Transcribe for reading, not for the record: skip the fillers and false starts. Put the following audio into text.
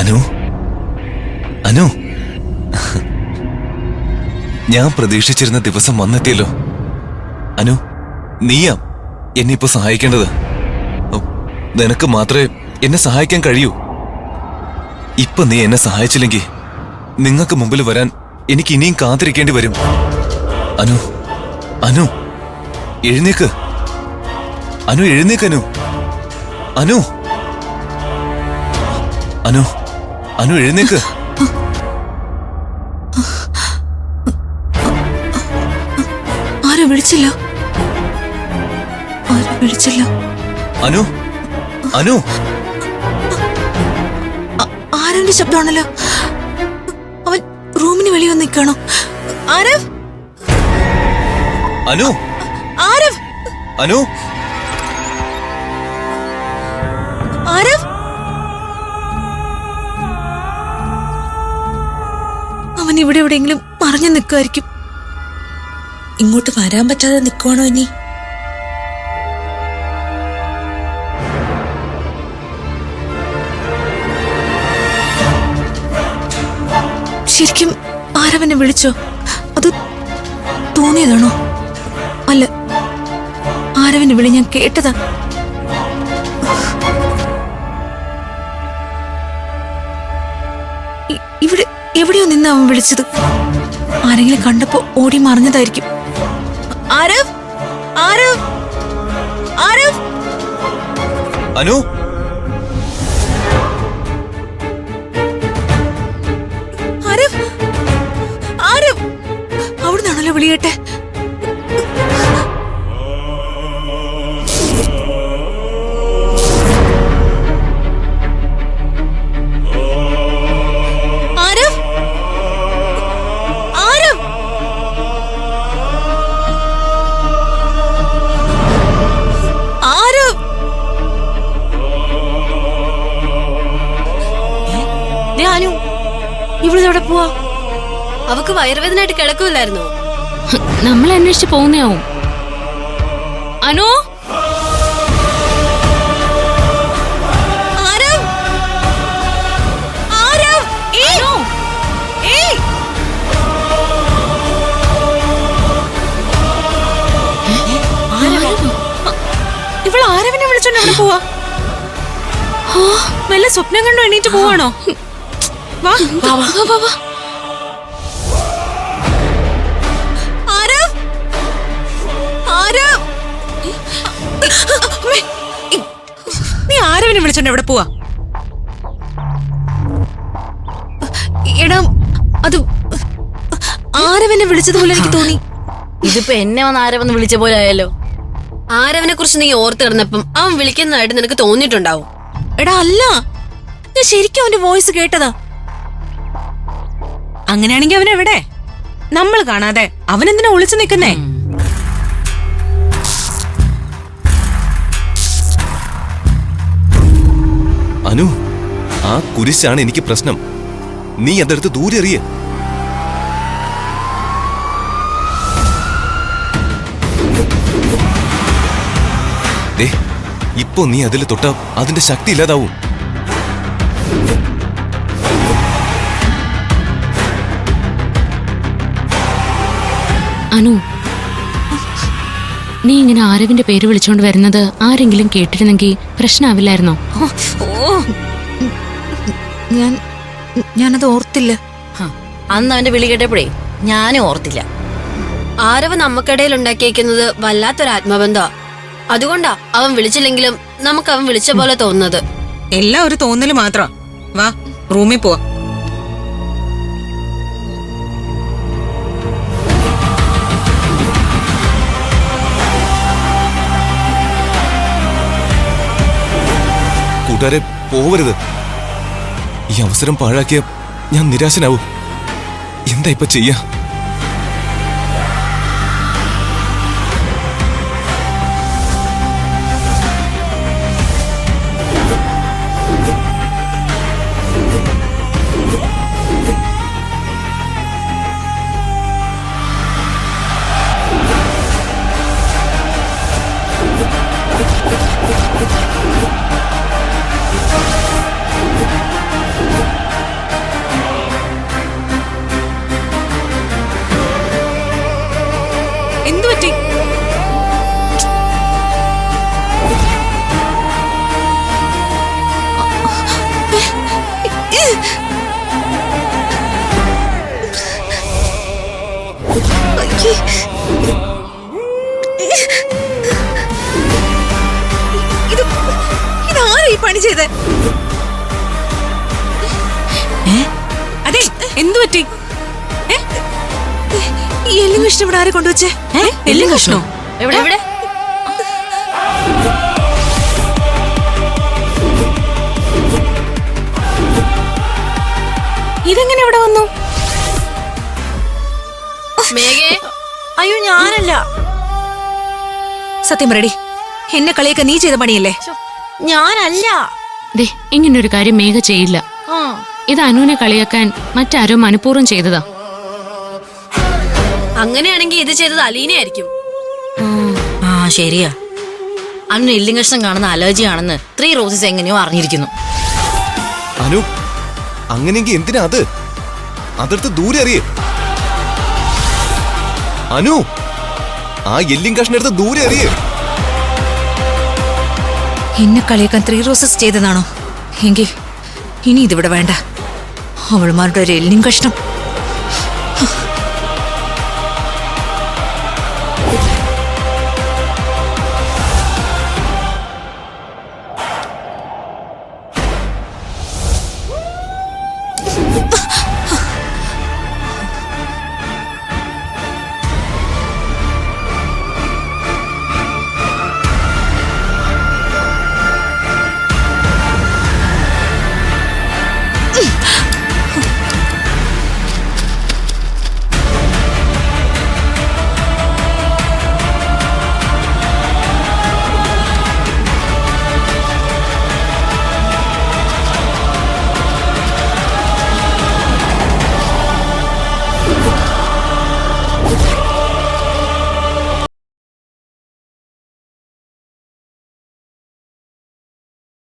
അനു അനു ഞാൻ പ്രതീക്ഷിച്ചിരുന്ന ദിവസം വന്നെത്തിയല്ലോ. അനു, നീയാ എന്നെ ഇപ്പൊ സഹായിക്കേണ്ടത്. നിനക്ക് മാത്രമേ എന്നെ സഹായിക്കാൻ കഴിയൂ. ഇപ്പൊ നീ എന്നെ സഹായിച്ചില്ലെങ്കിൽ നിങ്ങൾക്ക് മുമ്പിൽ വരാൻ എനിക്ക് ഇനിയും കാത്തിരിക്കേണ്ടി വരും. അനു അനു എഴുന്നേക്ക്. അനു എഴുന്നേക്ക്. അനു അനു അനു അനു എഴുന്നേക്ക്. ആരും വിളിച്ചില്ല. അനു അനു ആരവന്റെ ശബ്ദമാണല്ലോ. അവൻ റൂമിന് വെളി വന്ന് നിൽക്കണോ? ആരവ്, അനു ആരവ്, അനു ആരവ്. അവൻ ഇവിടെ എവിടെയെങ്കിലും മറഞ്ഞു നിൽക്കുമായിരിക്കും. ഇങ്ങോട്ട് വരാൻ പറ്റാതെ നിൽക്കുവാണോ ഇനി? ശരിക്കും ആരവനെ വിളിച്ചോ? അത് തോന്നിയതാണോ? അല്ല, ആരവന്റെ വിളി ഞാൻ കേട്ടതാ. ഇവിടെ എവിടെയോ നിന്ന് അവൻ വിളിച്ചത്. ആരെങ്കിലും കണ്ടപ്പോ ഓടി മറിഞ്ഞതായിരിക്കും. ആരവ്, ആരവ്, ആരവ്. അനു ആരവ്, ആരവ്. അവിടുന്നാണല്ലോ വിളിയട്ടെ. ഇവിടെവിടെ പോവാ? അവക്ക് വയറുവേദനായിട്ട് കിടക്കൂലായിരുന്നോ? നമ്മൾ അന്വേഷിച്ച് പോകുന്നയാവും. അനു, ഇവൾ ആരവനെ വിളിച്ചോണ്ട് എവിടെ പോവാ? വല്ല സ്വപ്നം കണ്ടോ എണീറ്റ് പോവാണോ? നീ ആരവനെ വിളിച്ചോണ്ട് എവിടെ പോവാ? എടാ, അത് ആരവനെ വിളിച്ചതുപോലെ എനിക്ക് തോന്നി. ഇതിപ്പോ എന്നെ വന്ന് ആരവന്ന് വിളിച്ച പോലെ ആയല്ലോ. ആരവനെ കുറിച്ച് നീ ഓർത്ത് കിടന്നപ്പം അവൻ വിളിക്കുന്നതായിട്ട് നിനക്ക് തോന്നിയിട്ടുണ്ടാവും. എടാ അല്ല, ഞാൻ ശരിക്കും അവന്റെ വോയിസ് കേട്ടതാ. അങ്ങനെയാണെങ്കിൽ അവൻ എവിടെ? നമ്മൾ കാണാതെ അവൻ എന്തിനാ ഒളിച്ചു നിൽക്കുന്നേ? അനു, ആ കുരിശാണ് എനിക്ക് പ്രശ്നം. നീ അതെടുത്ത് ദൂരെ എറിയ. ഇപ്പൊ നീ അതിൽ തൊട്ട അതിന്റെ ശക്തി ഇല്ലാതാവും. അനു, നീ ഇങ്ങനെ ആരവിന്റെ പേര് വിളിച്ചോണ്ട് വരുന്നത് ആരെങ്കിലും കേട്ടിരുന്നെങ്കിൽ പ്രശ്നമാവില്ലായിരുന്നോ? ഞാനത് ഓർത്തില്ല. അന്ന് അവന്റെ വിളി കേട്ടപ്പോഴേ ഞാനും ഓർത്തില്ല. ആരവ് നമുക്കിടയിൽ ഉണ്ടാക്കിയേക്കുന്നത് വല്ലാത്തൊരു ആത്മബന്ധമാ. അതുകൊണ്ടാ അവൻ വിളിച്ചില്ലെങ്കിലും നമുക്ക് അവൻ വിളിച്ച പോലെ തോന്നുന്നത്. എല്ലാം ഒരു തോന്നല് മാത്രം. വാ, റൂമിൽ പോവാ. കൂട്ടുകാരെ, പോവരുത്. ഈ അവസരം പാഴാക്കിയ ഞാൻ നിരാശനാവും. എന്താ ഇപ്പൊ ചെയ്യാ? ഇതാരാ ഈ പണി ചെയ്തേ? അതെ, എന്തു പറ്റി? ഈ എല്ലും കഷ്ണം ഇവിടെ ആരെ കൊണ്ടുവച്ചേ? എല്ലും കഷ്ണോ? എവിടെ എവിടെ? ഇതെങ്ങനെ ഇവിടെ വന്നു? മേഘേ, അയ്യോ ഞാനല്ല. സത്യം പറയടി, എന്നെ കളിയൊക്കെ നീ ചെയ്ത പണിയല്ലേ? ഞാനല്ല. ദേ ഇങ്ങനൊരു കാര്യം മേഘ ചെയ്യില്ല. ഇത് അനുവിനെ കളിയാക്കാൻ മറ്റാരോ മനഃപൂർവ്വം ചെയ്തതാ. അങ്ങനെയാണെങ്കിൽ ഇത് ചെയ്തത് അലീനയായിരിക്കും. ആ ശരിയാ, അന്ന് എല്ലും കഷ്ണം കാണുന്ന അലർജി ആണെന്ന് 3 റോസസ് എങ്ങനെയോ അറിഞ്ഞിരിക്കുന്നു. അനു, അങ്ങനെയെങ്കിൽ എന്തിനാ അത്? അതെടുത്ത് ദൂരെ അറിയേ. അനു, ആ എല്ലും കഷ്ണം എടുത്ത് ദൂരെ അറിയേ. എന്നെ കളിയാക്കാൻ 3 റോസസ് ചെയ്തതാണോ? എങ്കിൽ ഇനി ഇതിവിടെ വേണ്ട. അവൾമാരുടെ ഒരു എല്ലും കഷ്ണം.